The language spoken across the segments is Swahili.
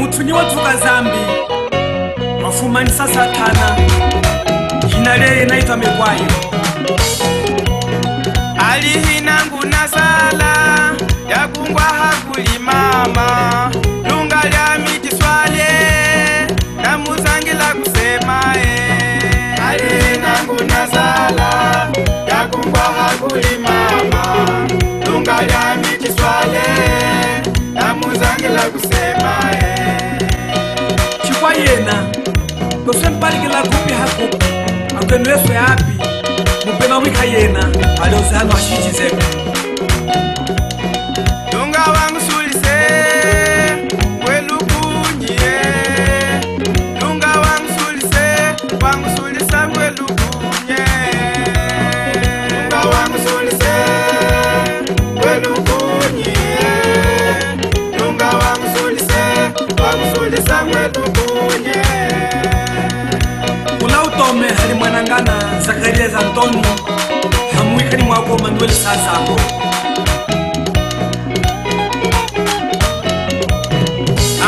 mutunyi watuka zambi wafumanisa Satana jina leye naitwa Megwayo. Alihinangu na sala ya kungwa hakuli mama lunga lya mitiswale na muzangila kusema Alihinangu na sala ya kungwa hakuli mama lunga lya mitiswale na muzangila kusema Chikwa yena kose mpalikila kupi hakupi akwenweso yapi mupema wika yena aliozano ashijizeko lunga wangu sulise welukunye lunga wangu sulisa welukunye lunga wangu sulise welukunye lunga wangu sulisa welukunye Kula utome hali mwanangana Zakaria za Antoni hamwikani mwako Manuel Sazako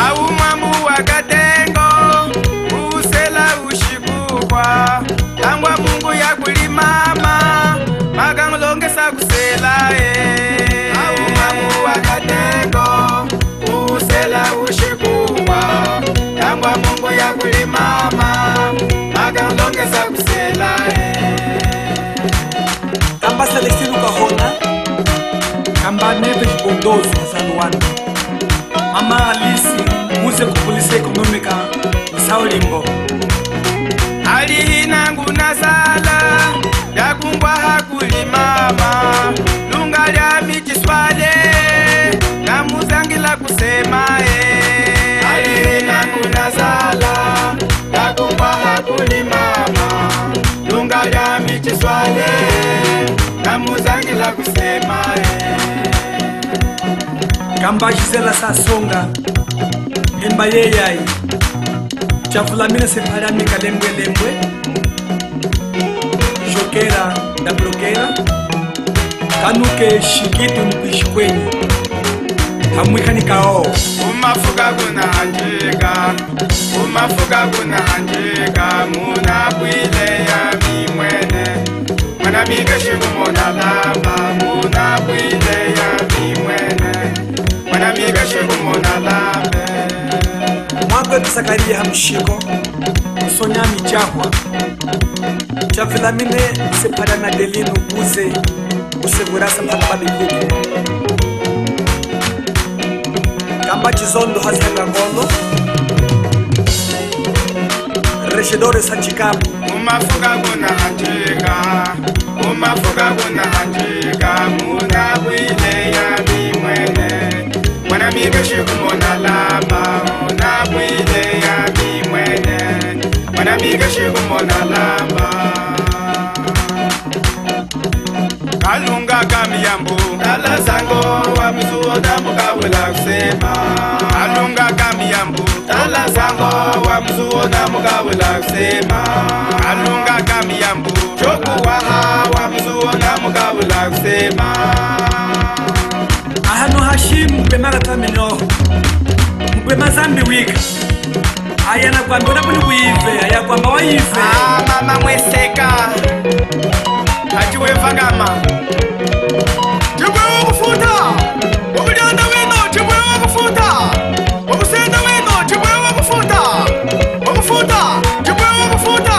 au mwambu wakatengo usela ushikukwa tangwa Mungu ya kulimama makanglongesa kusela au mwambu wakatengo usela ushikukwa tangwa Mungu ya kulimama makanglongesa kusela Kamba Celestine ukahona Kamba neve jibondozo zanuwana Mama Alisi uze kupulisa ekonomika Msaulimbo Alihinangu na sala ya kungwa hakuli mama lunga lya mitiswale na muzangila kusema Alihinangu na sala ya kungwa hakuli mama lunga lya mitiswale na muzangila kusema Kamba Gisela Sasonga Hemba yeyai Chafulamina separami kalembwe lembwe Jokera na blokera Kanuke shikitu nipishikwenye Hamwikani kao umafuka kuna hanjika muna bwile ya mimwene mwana migeshi kumona lama muna bwile ya mimwene mwana migeshi kumona lambe Mwagwe tusakaria hamshiko Sonyami chahwa Chafulamine separana delinu uze Usegurasa mpaka babikuku Kamba Chizondo hazihanga ngono Reshidore Sanchikabu umafuka kuna hanjika muna bwile ya mimwene mwana migeshi kumona lama muna bwile ya mimwene mwana migeshi kumona lama kalunga kamiyambu kala zango wa mzuoda mukawela kusema kalunga kamiyambu kala zango wa mzuoda mukawela kusema kalunga kamiyambu choku waha wa mzuoda mukawela kusema Ahano Hashim mpemaka tamino Mpema zambi wika Ayana kwa mbona puni kuive Aya kwa mba waive mama mweseka hachiwe vagama chibwe wakufuta wakulyanda wino chibwe wakufuta wakusenda wino chibwe wakufuta wakufuta chibwe wakufuta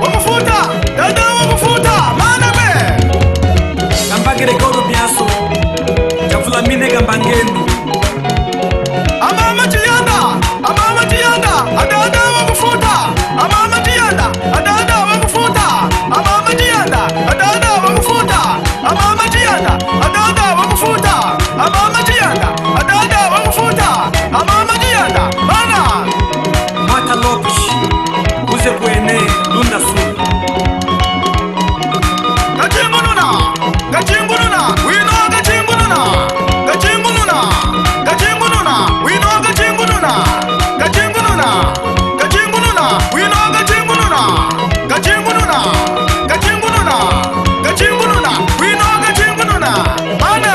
wakufuta dada wakufuta mana we Kambagere kodo biaso Chafulamine kambangendu amama tiyanda adada wakufuta amama tiyanda adada wakufuta amama tiyanda adada wakufuta amama tiyanda adada wakufuta amama tiyanda adada wakufuta amama tiyanda bana Mata Lopish Uze kwene Lunda Sulu Gachingununa wino gachingununa wino gachingununa wino gachingununa wino gachingununa mana